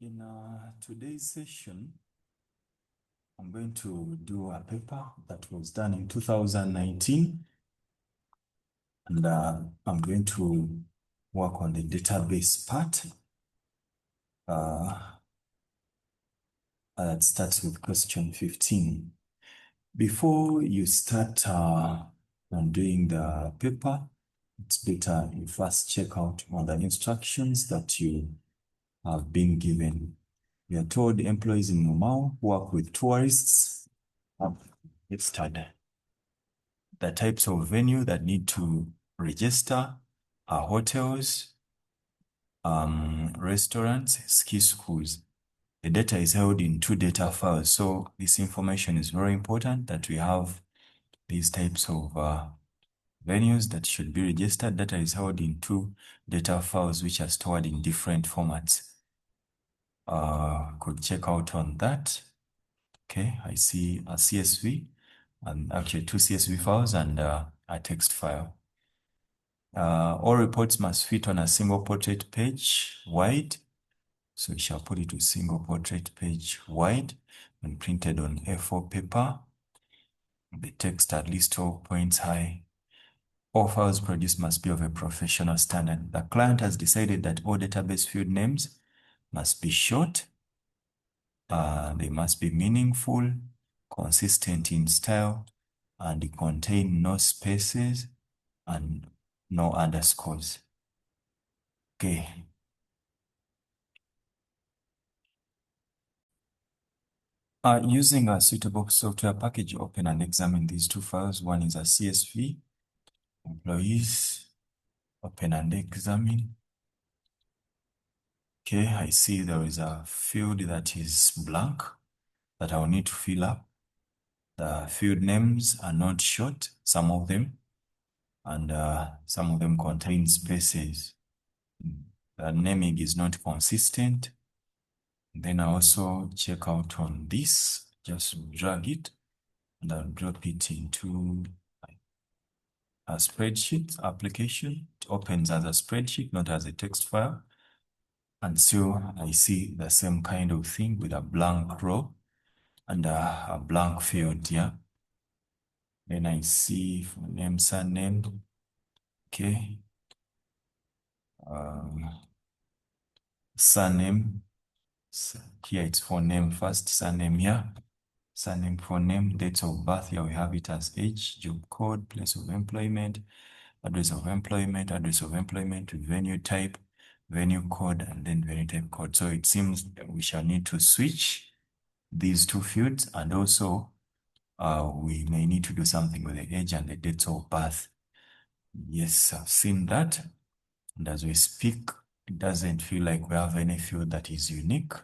In today's session, I'm going to do a paper that was done in 2019, and I'm going to work on the database part. That starts with question 15. Before you start on doing the paper, it's better you first check out on the instructions that you have been given. We are told employees in Mau work with tourists. Let's start. The types of venue that need to register are hotels, restaurants, ski schools. The data is held in 2 data files. So this information is very important that we have these types of venues that should be registered. Data is held in 2 data files which are stored in different formats. Could check out on that. Okay, I see a CSV and actually 2 CSV files and a text file. All reports must fit on a single portrait page wide. So we shall put it to single portrait page wide and printed on A4 paper. The text at least 12 points high. All files produced must be of a professional standard. The client has decided that all database field names must be short. They must be meaningful, consistent in style, and contain no spaces and no underscores. Okay. Using a suitable software package, open and examine these 2 files. One is a CSV, employees, open and examine. Okay, I see there is a field that is blank that I'll need to fill up. The field names are not short, some of them, and some of them contain spaces. The naming is not consistent. Then I also check out on this, just drag it and I'll drop it into a spreadsheet application. It opens as a spreadsheet, not as a text file. And so I see the same kind of thing with a blank row and a blank field here. Then I see name, surname. Okay. Surname. Here it's for name first, surname here. Surname, for name, dates of birth. Here we have it as age, job code, place of employment, address of employment, venue type, venue code, and then venue type code. So it seems we shall need to switch these 2 fields, and also we may need to do something with the age and the dates of birth. Yes, I've seen that. And as we speak, it doesn't feel like we have any field that is unique.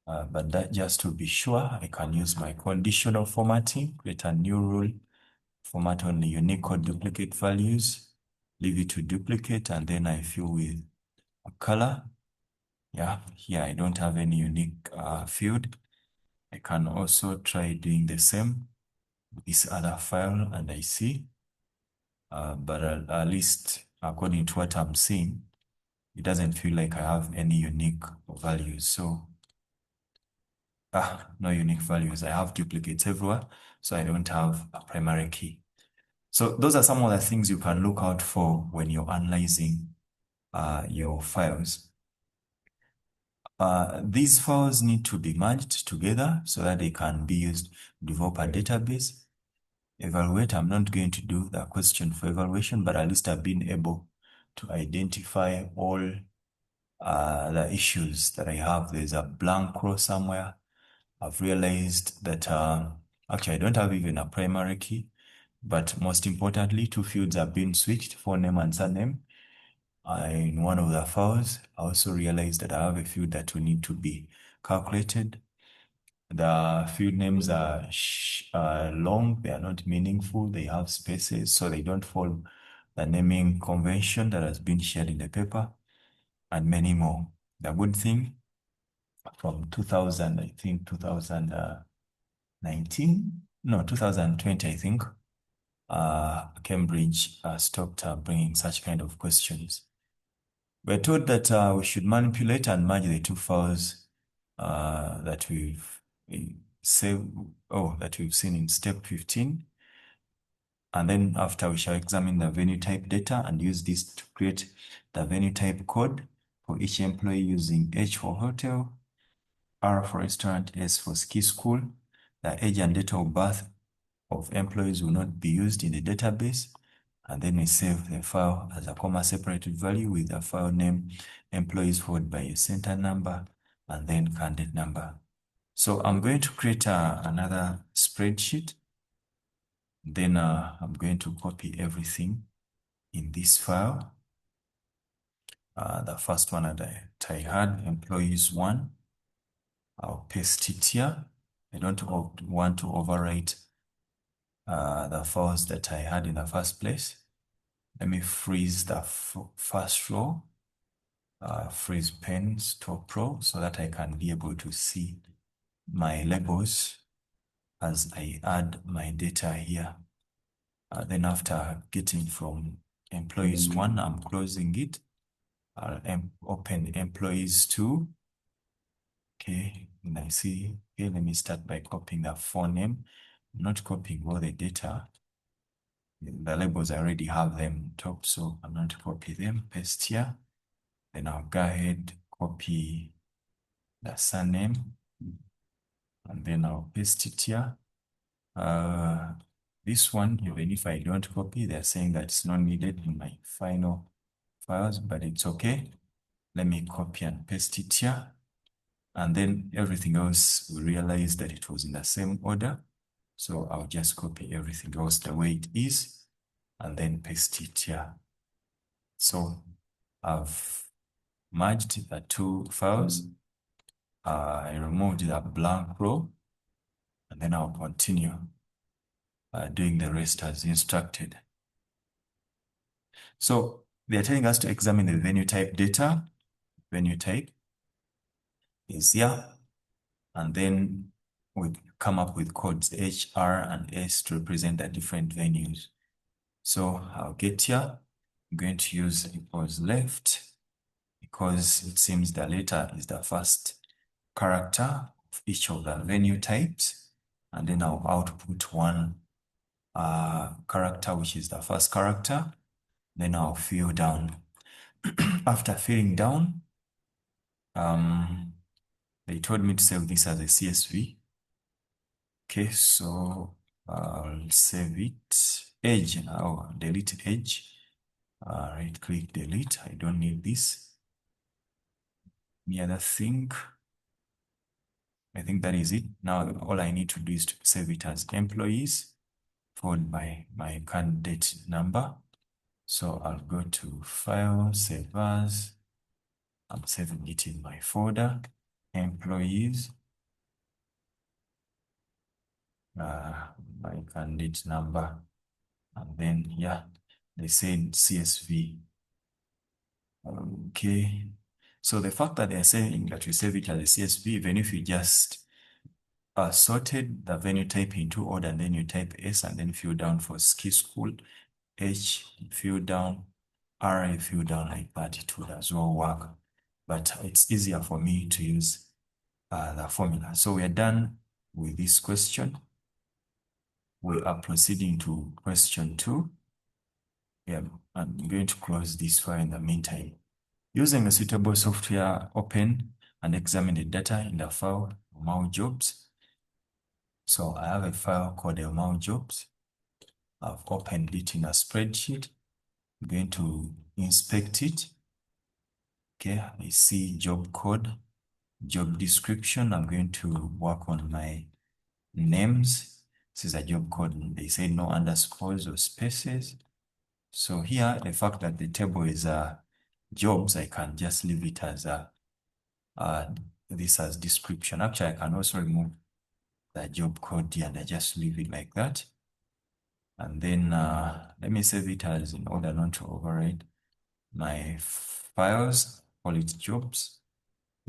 But that, just to be sure, I can use my conditional formatting, create a new rule, format only unique or duplicate values, leave it to duplicate, and then I fill with a color. Yeah, here I don't have any unique field. I can also try doing the same with this other file, and I see, but at least according to what I'm seeing, it doesn't feel like I have any unique values. So no unique values. I have duplicates everywhere, so I don't have a primary key. So those are some of the things you can look out for when you're analyzing your files. These files need to be merged together so that they can be used to develop a database. Evaluate, I'm not going to do the question for evaluation, but at least I've been able to identify all the issues that I have. There's a blank row somewhere. I've realized that actually I don't have even a primary key, but most importantly, 2 fields have been switched, for name and surname. In one of the files, I also realized that I have a field that will need to be calculated. The field names are long, they are not meaningful, they have spaces, so they don't follow the naming convention that has been shared in the paper, and many more. The good thing, from 2000, I think 2019, no, 2020, I think, Cambridge stopped bringing such kind of questions. We're told that we should manipulate and merge the two files that we've that we've seen in step 15. And then after, we shall examine the venue type data and use this to create the venue type code for each employee using H for hotel, R for restaurant, S for ski school. The age and date of birth of employees will not be used in the database. And then we save the file as a comma separated value with the file name, employees followed by a center number, and then candidate number. So I'm going to create another spreadsheet. Then I'm going to copy everything in this file. The first one that I had, employees 1, I'll paste it here. I don't want to overwrite the files that I had in the first place. Let me freeze the first row, freeze pens top row, so that I can be able to see my labels as I add my data here. Then after getting from employees 1, I'm closing it. I'll open employees 2. Okay, and I see, okay, let me start by copying the phone name. I'm not copying all the data. The labels, I already have them top, so I'm not copy them, paste here. Then I'll go ahead, copy the surname, and then I'll paste it here. This one, even if I don't copy, they're saying that it's not needed in my final files, but it's okay. Let me copy and paste it here. And then everything else, we realize that it was in the same order. So I'll just copy everything else the way it is and then paste it here. So I've merged the two files. I removed the blank row, and then I'll continue doing the rest as instructed. So they're telling us to examine the venue type data. Venue type is here, and then we come up with codes H, R, and S to represent the different venues. So I'll get here. I'm going to use equals left because it seems the letter is the first character of each of the venue types, and then I'll output one character, which is the first character. Then I'll fill down. After filling down, they told me to save this as a CSV. Okay, so I'll save it. Edge now, delete edge. Right click, delete. I don't need this. Any other thing? I think that is it. Now all I need to do is to save it as employees, followed by my candidate number. So I'll go to File, Save As. I'm saving it in my folder, Employees. My candidate number, and then they said CSV. Okay, so the fact that they're saying that we save it as a CSV, even if you just sorted the venue type into order, and then you type S and then fill down for ski school, H, fill down, R, fill down like that, it would as well work. But it's easier for me to use the formula. So we are done with this question. We are proceeding to question 2. I'm going to close this file in the meantime. Using a suitable software, open and examine the data in the file Elmau Jobs. So I have a file called Elmau Jobs. I've opened it in a spreadsheet. I'm going to inspect it. Okay, I see job code, job description. I'm going to work on my names. This is a job code. They say no underscores or spaces. So here, the fact that the table is jobs, I can just leave it as this as description. Actually, I can also remove the job code here and I just leave it like that. And then let me save it as in order not to override my files, call it jobs.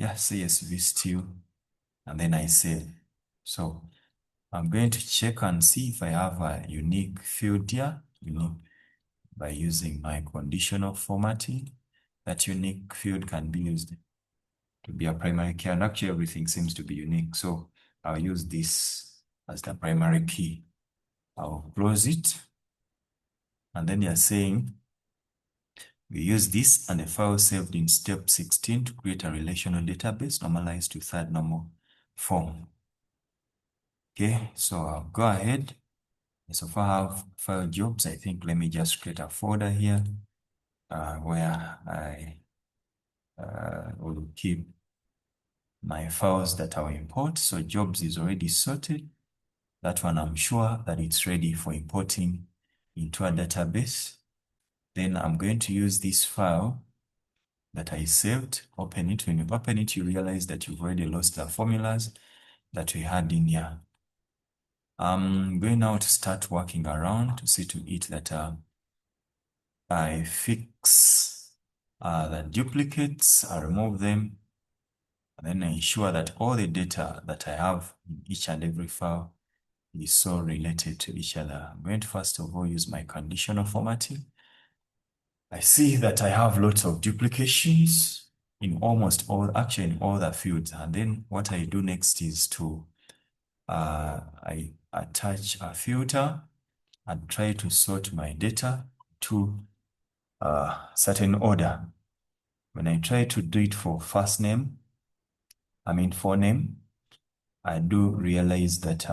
CSV still, and then I save. So I'm going to check and see if I have a unique field here, by using my conditional formatting. that unique field can be used to be a primary key, and actually everything seems to be unique. So I'll use this as the primary key. I'll close it. And then you're saying we use this and a file saved in step 16 to create a relational database normalized to third normal form. Okay, so I'll go ahead. So far I have file jobs. I think let me just create a folder here where I will keep my files that I will import. So jobs is already sorted. That one I'm sure that it's ready for importing into a database. Then I'm going to use this file that I saved, open it. When you open it, you realize that you've already lost the formulas that we had in here. I'm going now to start working around to see to it that I fix the duplicates, I remove them, and then I ensure that all the data that I have in each and every file is so related to each other. I'm going to first of all use my conditional formatting. I see that I have lots of duplications in almost all, actually in all the fields. And then what I do next is to, I attach a filter and try to sort my data to a certain order. When I try to do it for first name, for name, I do realize that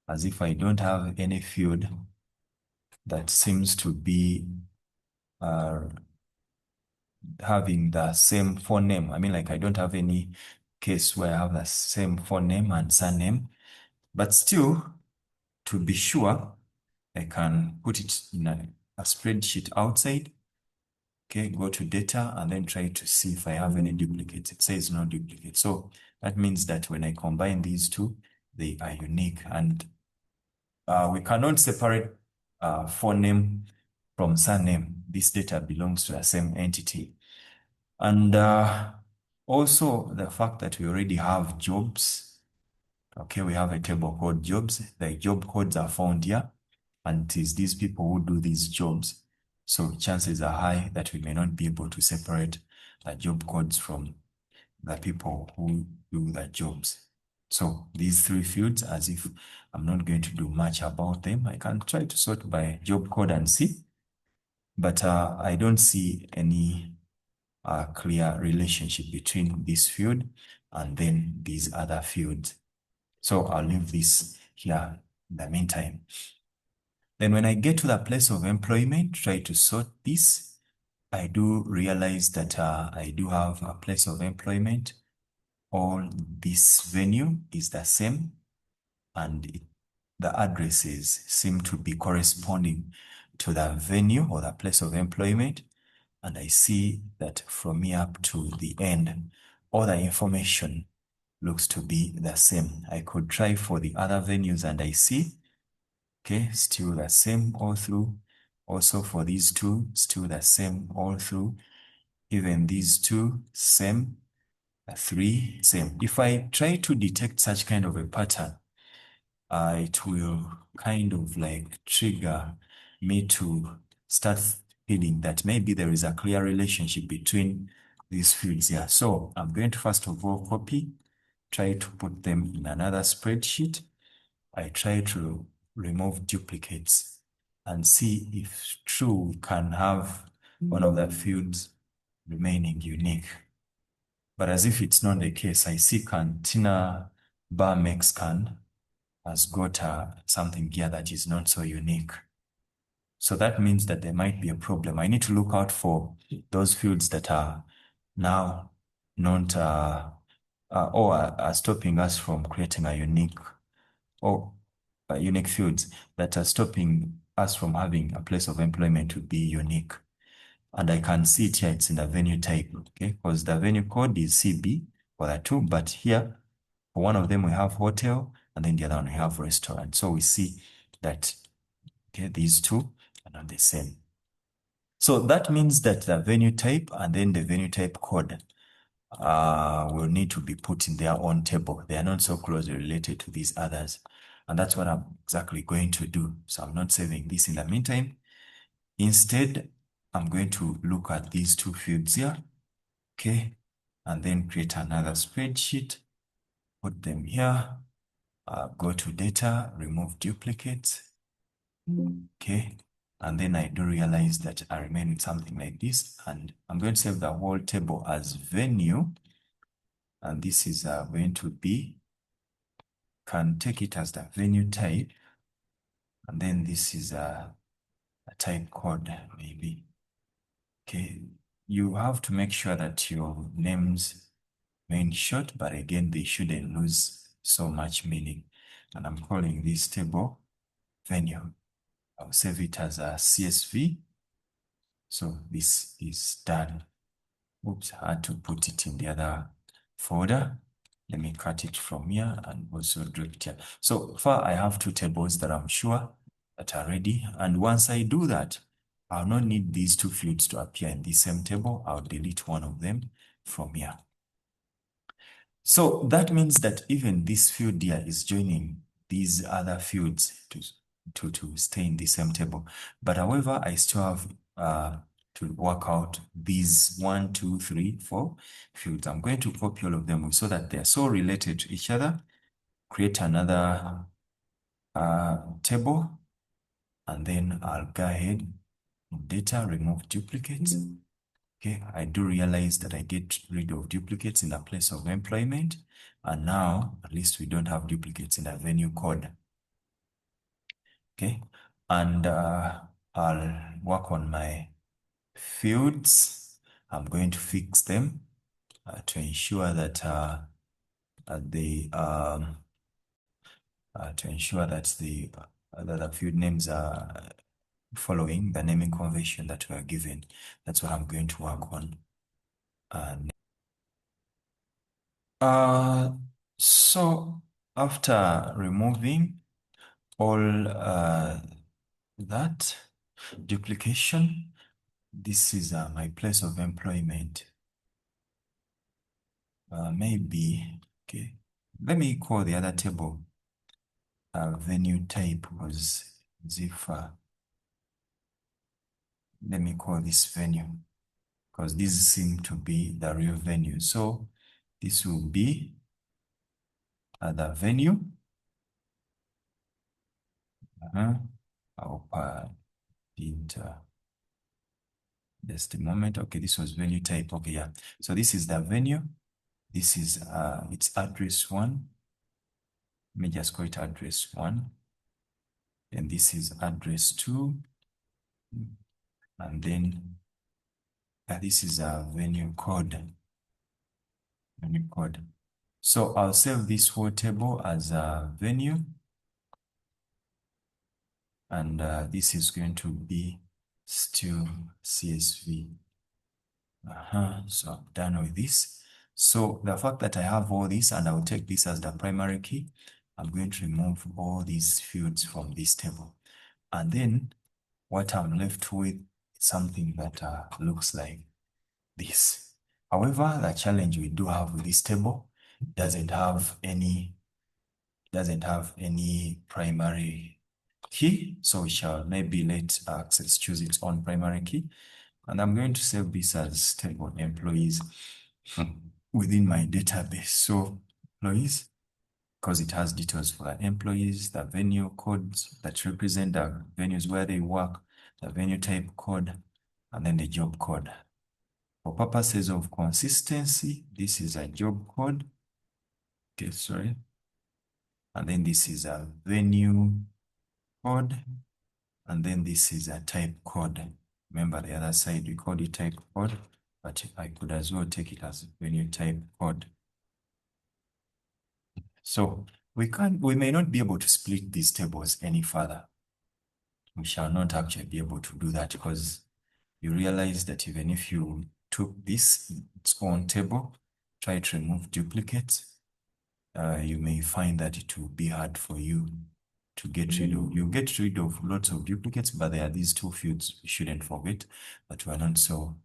as if I don't have any field that seems to be having the same phone name. Like I don't have any case where I have the same phone name and surname, but still, to be sure, I can put it in a spreadsheet outside. Okay, go to data and then try to see if I have any duplicates. It says no duplicate. So that means that when I combine these two, they are unique, and we cannot separate phone name from surname. This data belongs to the same entity. And also the fact that we already have jobs. Okay, we have a table called jobs. The job codes are found here, and it is these people who do these jobs. So chances are high that we may not be able to separate the job codes from the people who do the jobs. So these three fields, as if I'm not going to do much about them, I can try to sort by job code and see, but I don't see any clear relationship between this field and then these other fields. So I'll leave this here in the meantime. Then when I get to the place of employment, try to sort this, I do realize that I do have a place of employment. All this venue is the same, and the addresses seem to be corresponding to the venue or the place of employment. And I see that from here up to the end, all the information looks to be the same. I could try for the other venues and I see, okay, still the same all through. Also for these two, still the same all through. Even these two, same. Three, same. If I try to detect such kind of a pattern, it will kind of like trigger me to start feeling that maybe there is a clear relationship between these fields here. So I'm going to first of all copy, try to put them in another spreadsheet. I try to remove duplicates and see if true we can have one of the fields remaining unique. But as if it's not the case, I see Cantina Bar Mexican has got something here that is not so unique. So that means that there might be a problem. I need to look out for those fields that are now not or are stopping us from creating a unique or unique fields that are stopping us from having a place of employment to be unique. And I can see it here, it's in the venue type, okay? Because the venue code is CB for the two, but here, for one of them we have hotel, and then the other one we have restaurant. So we see that, okay, these two are not the same. So that means that the venue type and then the venue type code will need to be put in their own table. They are not so closely related to these others. And that's what I'm exactly going to do. So I'm not saving this in the meantime. Instead, I'm going to look at these two fields here, okay, and then create another spreadsheet, put them here, go to data, remove duplicates, okay, and then I do realize that I remain with something like this, and I'm going to save the whole table as venue, and this is going to be, can take it as the venue type, and then this is a type code maybe. Okay, you have to make sure that your names remain short, but again, they shouldn't lose so much meaning. And I'm calling this table venue. I'll save it as a CSV. So this is done. Oops, I had to put it in the other folder. Let me cut it from here and also drag it here. So far, I have two tables that I'm sure that are ready. And once I do that, I'll not need these two fields to appear in the same table. I'll delete one of them from here. So that means that even this field here is joining these other fields to stay in the same table. But however, I still have to work out these 1, 2, 3, 4 fields. I'm going to copy all of them so that they're so related to each other. Create another table, and then I'll go ahead in data, remove duplicates. Okay, I do realize that I get rid of duplicates in the place of employment, and now at least we don't have duplicates in the venue code. Okay, and I'll work on my fields. I'm going to fix them to ensure that the field names are following the naming convention that we are given. That's what I'm going to work on. So after removing all that duplication, this is my place of employment. Maybe, okay, let me call the other table venue type was Zifa. Let me call this venue because these seem to be the real venue. So this will be the venue. I'll just a moment. Okay, this was venue type. Okay, yeah. So this is the venue. This is its address 1. Let me just call it address 1. And this is address 2. And then this is a venue code. Venue code. So I'll save this whole table as a venue. And this is going to be still CSV. So I'm done with this. So the fact that I have all this, and I'll take this as the primary key, I'm going to remove all these fields from this table. And then what I'm left with is something that looks like this. However, the challenge we do have with this table doesn't have any primary key. So we shall maybe let Access choose its own primary key. And I'm going to save this as table employees within my database. So employees, because it has details for the employees, the venue codes that represent the venues where they work, the venue type code, and then the job code. For purposes of consistency, this is a job code. Okay, sorry. And then this is a venue code. And then this is a type code. Remember the other side, we called it type code, but I could as well take it as venue type code. So we may not be able to split these tables any further. We shall not actually be able to do that because you realize that even if you took this, its own table, try to remove duplicates, you may find that it will be hard for you to get rid of. You get rid of lots of duplicates, but there are these two fields we shouldn't forget that were not so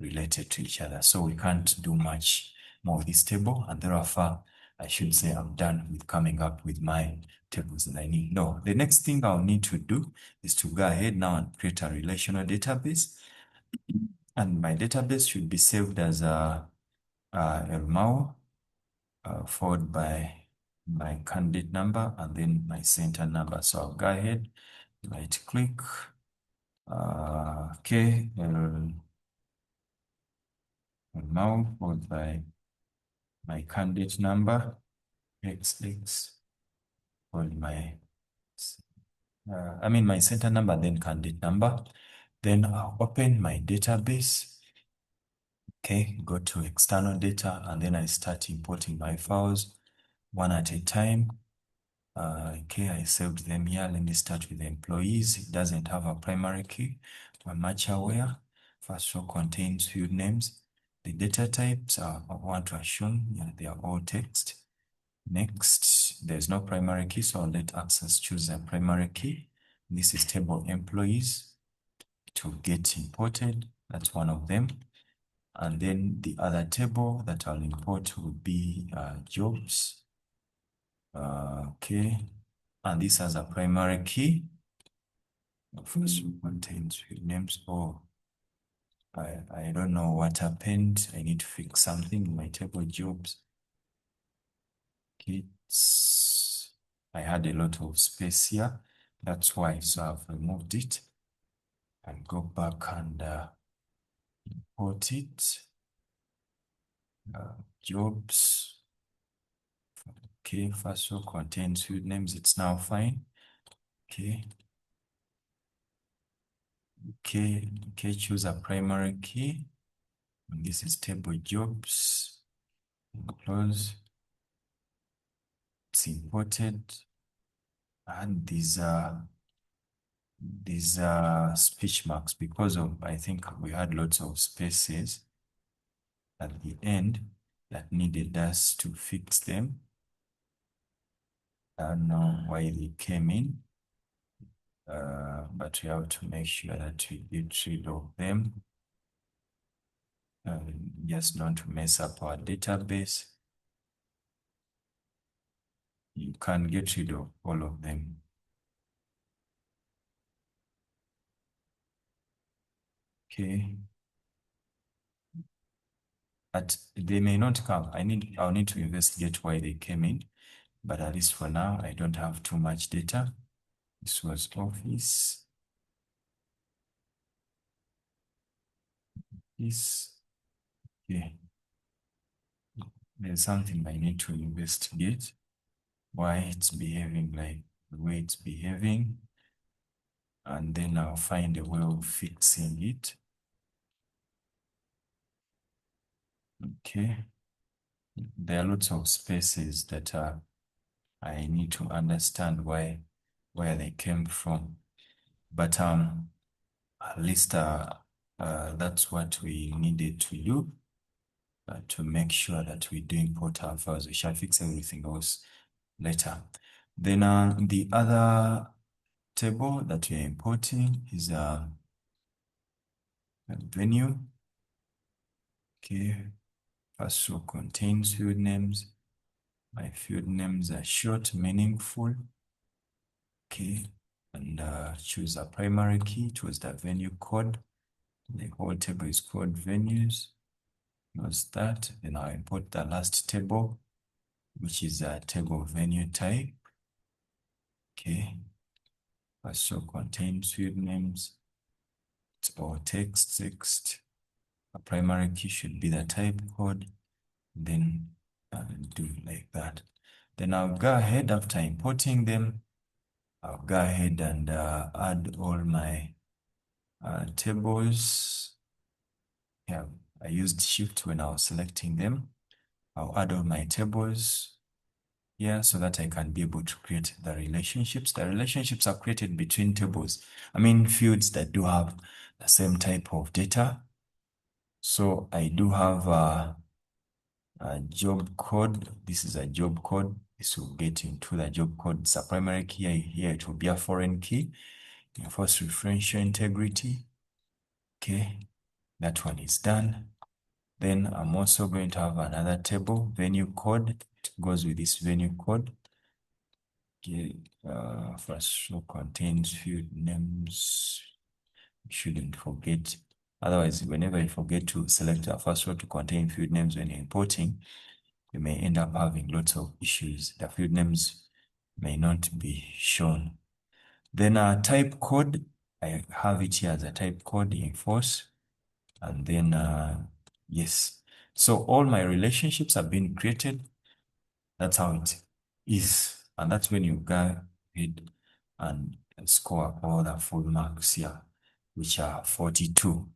related to each other. So we can't do much more with this table, and therefore I should say I'm done with coming up with my tables that I need. No, the next thing I'll need to do is to go ahead now and create a relational database. And my database should be saved as Elmao, followed by my candidate number and then my center number. So I'll go ahead, right click, okay, Elmao followed by my candidate number, XX, followed my my center number, then candidate number. Then I'll open my database. Okay, go to external data, and then I start importing my files one at a time. Okay, I saved them here. Let me start with the employees. It doesn't have a primary key. We're much aware. First row contains field names. The data types I want to assume they are all text. Next, there's no primary key, so I'll let Access choose a primary key. This is table employees to get imported. That's one of them. And then the other table that I'll import will be jobs. Okay, and this has a primary key. First contains field names. Oh, I don't know what happened. I need to fix something in my table jobs. Kids. I had a lot of space here. That's why. So I've removed it. And go back and import it. Jobs. Okay, first row contains field names. It's now fine. Okay. Okay, choose a primary key. And this is table jobs. Close. It's imported. And these are speech marks because of, I think we had lots of spaces at the end that needed us to fix them. I don't know why they came in, but we have to make sure that we get rid of them. Just not to mess up our database. You can get rid of all of them. Okay. But they may not come. I'll need to investigate why they came in. But at least for now, I don't have too much data. This was office. This. Yeah. There's something I need to investigate. Why it's behaving like the way it's behaving. And then I'll find a way of fixing it. Okay. There are lots of spaces that I need to understand where they came from. But at least that's what we needed to do to make sure that we do import our files. We shall fix everything else later. Then the other table that we are importing is a venue. Okay, first row contains field names. My field names are short, meaningful. Okay, and choose a primary key. Choose the venue code. The whole table is called venues. Use that. Then I'll import the last table, which is a table venue type. Okay. First row contains field names. It's all text. A primary key should be the type code. Then do like that. Then I'll go ahead after importing them. I'll go ahead and add all my tables. Yeah, I used Shift when I was selecting them. I'll add all my tables here so that I can be able to create the relationships. The relationships are created between tables. Fields that do have the same type of data. So I do have a job code. This is a job code. This will get into the job code. It's a primary key. Here it will be a foreign key. Enforce referential integrity. Okay, that one is done. Then I'm also going to have another table, venue code. It goes with this venue code. Okay, first row contains field names. Shouldn't forget Otherwise, whenever you forget to select the first row to contain field names when you're importing, you may end up having lots of issues. The field names may not be shown. Then type code, I have it here as a type code in force. And then, yes. So all my relationships have been created. That's how it is. And that's when you go ahead and score all the full marks here, which are 42.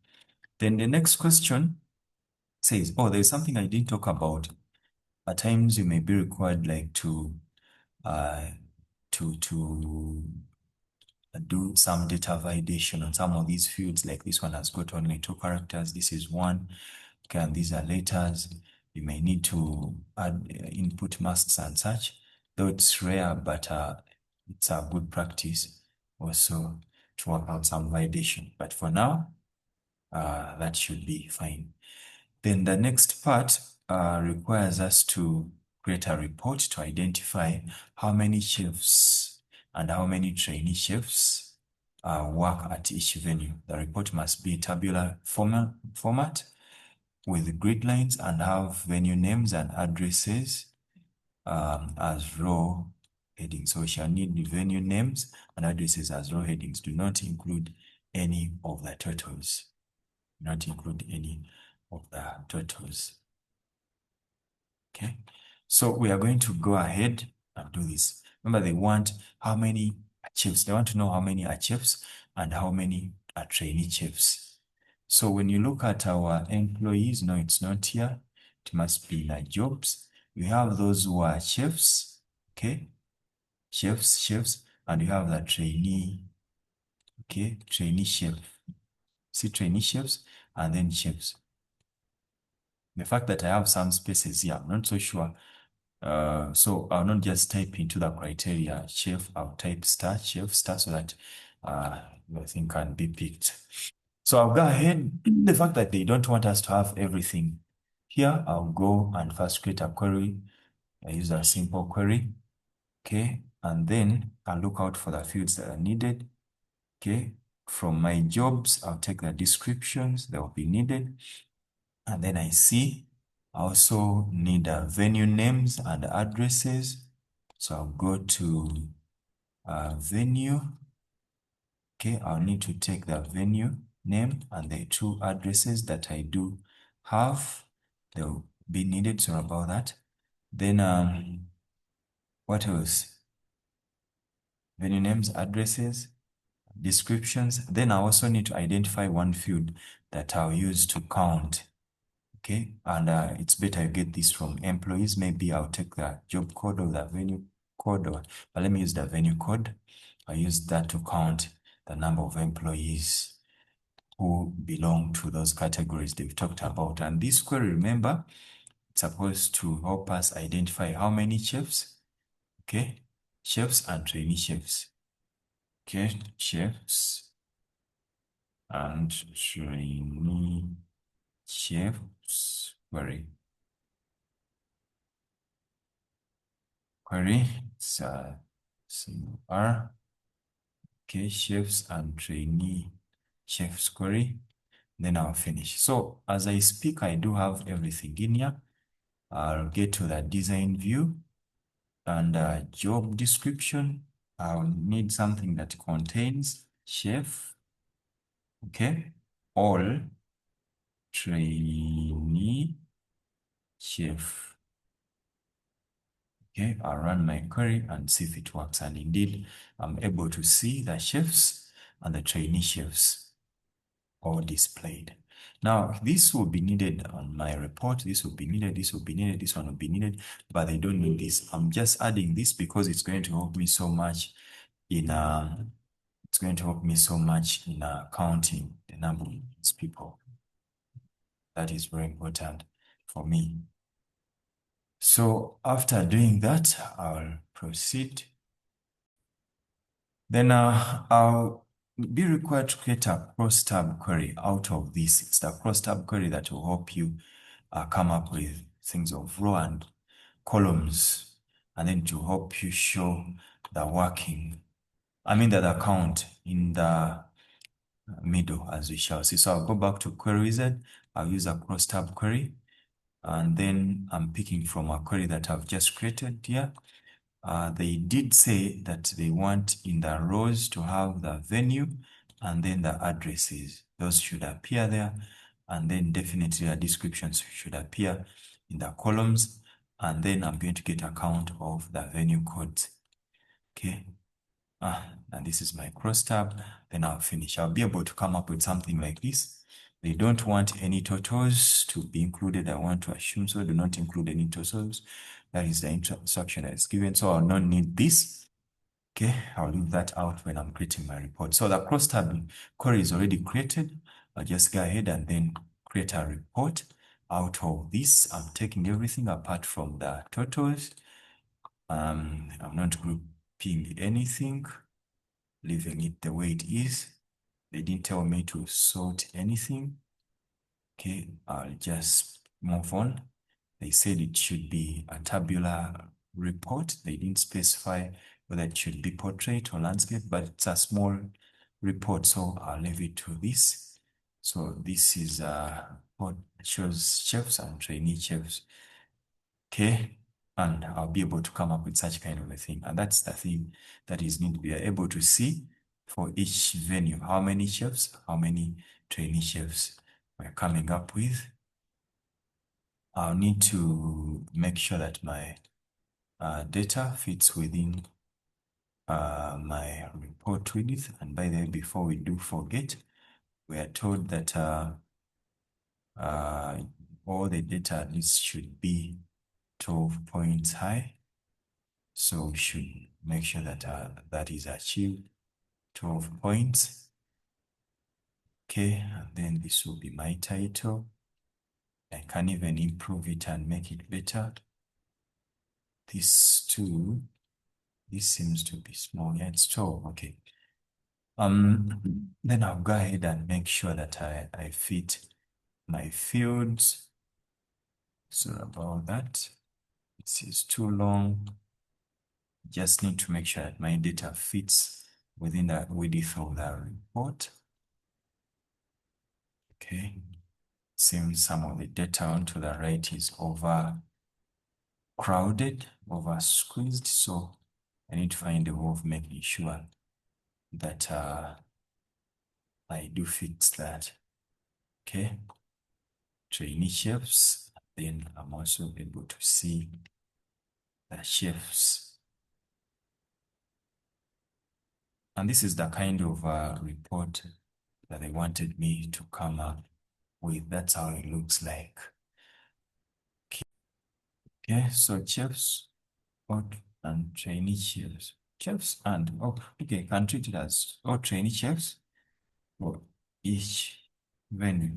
Then the next question says, oh, there's something I didn't talk about. At times you may be required like to do some data validation on some of these fields. Like this one has got only 2 characters. This is 1. Okay, and these are letters. You may need to add input masks and such. Though it's rare, but it's a good practice also to work out some validation. But for now, that should be fine. Then the next part requires us to create a report to identify how many chefs and how many trainee chefs work at each venue. The report must be tabular format with grid lines and have venue names and addresses as row headings. So we shall need the venue names and addresses as row headings. Do not include any of the totals. Do not include any of the totals. Okay, so we are going to go ahead and do this. Remember, they want how many chefs. They want to know how many are chefs and how many are trainee chefs. So when you look at our employees, no, it's not here. It must be in our jobs. We have those who are chefs, okay? Chefs, and you have the trainee, okay? Trainee chef. See trainee chefs and then chefs. The fact that I have some spaces here, I'm not so sure. So I'll not just type into the criteria chef, I'll type star, chef, star, so that the thing can be picked. So I'll go ahead. The fact that they don't want us to have everything here, I'll go and first create a query. I use a simple query, okay? And then I'll look out for the fields that are needed, okay? From my jobs, I'll take the descriptions that will be needed. And then I see I also need venue names and addresses. So I'll go to venue. Okay, I'll need to take the venue name and the 2 addresses that I do have. They'll be needed, sorry about that. Then what else? Venue names, addresses, descriptions. Then I also need to identify one field that I'll use to count. Okay, and it's better you get this from employees. Maybe I'll take the job code or the venue code, but let me use the venue code. I use that to count the number of employees who belong to those categories they've talked about. And this query, remember, it's supposed to help us identify how many chefs, okay, chefs and trainee chefs, okay, chefs and trainee chefs, query, it's R, okay, chefs and trainee chefs query, then I'll finish. So as I speak, I do have everything in here. I'll get to the design view and job description. I'll need something that contains chef, okay, all trainee chef. Okay, I'll run my query and see if it works. And indeed, I'm able to see the chefs and the trainee chefs all displayed. Now, this will be needed on my report. This will be needed. This will be needed. This one will be needed, but they don't need this. I'm just adding this because it's going to help me so much in counting the number of these people. That is very important for me. So after doing that, I'll proceed. Then I'll be required to create a cross-tab query out of this. It's the cross-tab query that will help you come up with things of row and columns, and then to help you show the working, the count in the middle, as we shall see. So I'll go back to query wizard. I'll use a cross-tab query, and then I'm picking from a query that I've just created here. They did say that they want in the rows to have the venue and then the addresses. Those should appear there. And then definitely the descriptions should appear in the columns. And then I'm going to get a count of the venue codes. Okay. And this is my cross tab. Then I'll finish. I'll be able to come up with something like this. They don't want any totals to be included. I want to assume so. Do not include any totals. That is the instruction that is given. So I'll not need this. Okay, I'll leave that out when I'm creating my report. So the cross tab query is already created. I'll just go ahead and then create a report out of this. I'm taking everything apart from the totals. I'm not grouping anything, leaving it the way it is. They didn't tell me to sort anything. Okay, I'll just move on. They said it should be a tabular report. They didn't specify whether it should be portrait or landscape, but it's a small report, so I'll leave it to this. So this is what shows chefs and trainee chefs. Okay, and I'll be able to come up with such kind of a thing. And that's the thing that is need to be able to see for each venue, how many chefs, how many trainee chefs we're coming up with. I'll need to make sure that my data fits within my report width. And by the way, before we do forget, we are told that all the data at least should be 12 points high. So we should make sure that that is achieved, 12 points. Okay, and then this will be my title. I can even improve it and make it better. This too, this seems to be small. Yeah, it's 12. Okay. Then I'll go ahead and make sure that I fit my fields. So about that, this is too long. Just need to make sure that my data fits within the width of the report. Okay. Seems some of the data onto the right is overcrowded, over squeezed. So I need to find a way of making sure that I do fix that. Okay. Trainee chefs. Then I'm also able to see the chefs. And this is the kind of report that they wanted me to come up with. That's how it looks like. Okay, so chefs and trainee chefs. Chefs and, oh, okay, can treat it as all trainee chefs for each venue.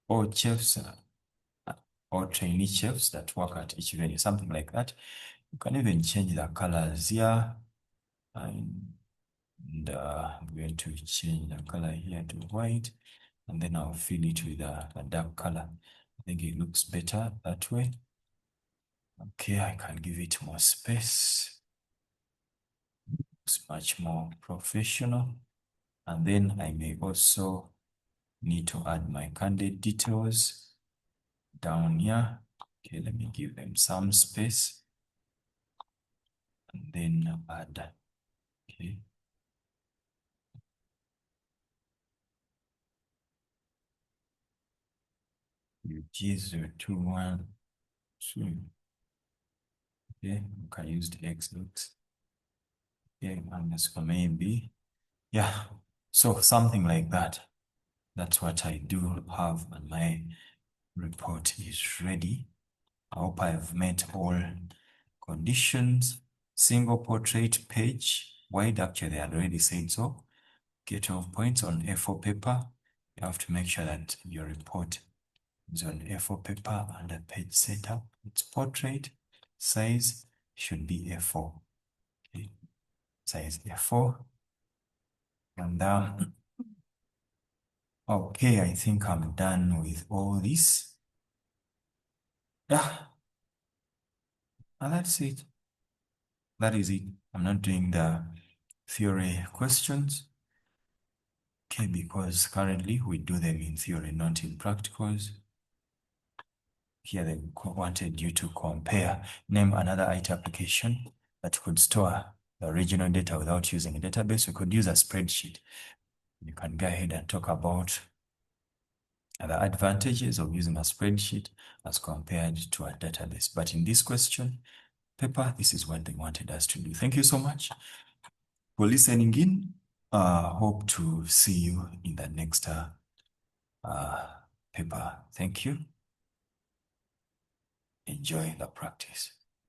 Or chefs or trainee chefs that work at each venue, something like that. You can even change the colors here. And I'm going to change the color here to white, and then I'll fill it with a dark color. I think it looks better that way. Okay, I can give it more space. It's much more professional. And then I may also need to add my candidate details down here. Okay, let me give them some space. And then add, okay. UG021. Okay, you can use the X looks. Okay, underscore maybe. Yeah, so something like that. That's what I do have, and my report is ready. I hope I've met all conditions. Single portrait page wide, actually I had already said so. Get 12 points on A4 paper. You have to make sure that your report is on A4 paper and the page setup. Its portrait size should be A4. Okay. Size A4. And okay, I think I'm done with all this. Yeah, and that's it. That is it. I'm not doing the theory questions. Okay, because currently we do them in theory, not in practicals. Here they wanted you to compare, name another IT application that could store the original data without using a database. We could use a spreadsheet. You can go ahead and talk about the advantages of using a spreadsheet as compared to a database. But in this question paper, this is what they wanted us to do. Thank you so much for listening in. Hope to see you in the next paper. Thank you. Enjoy the practice.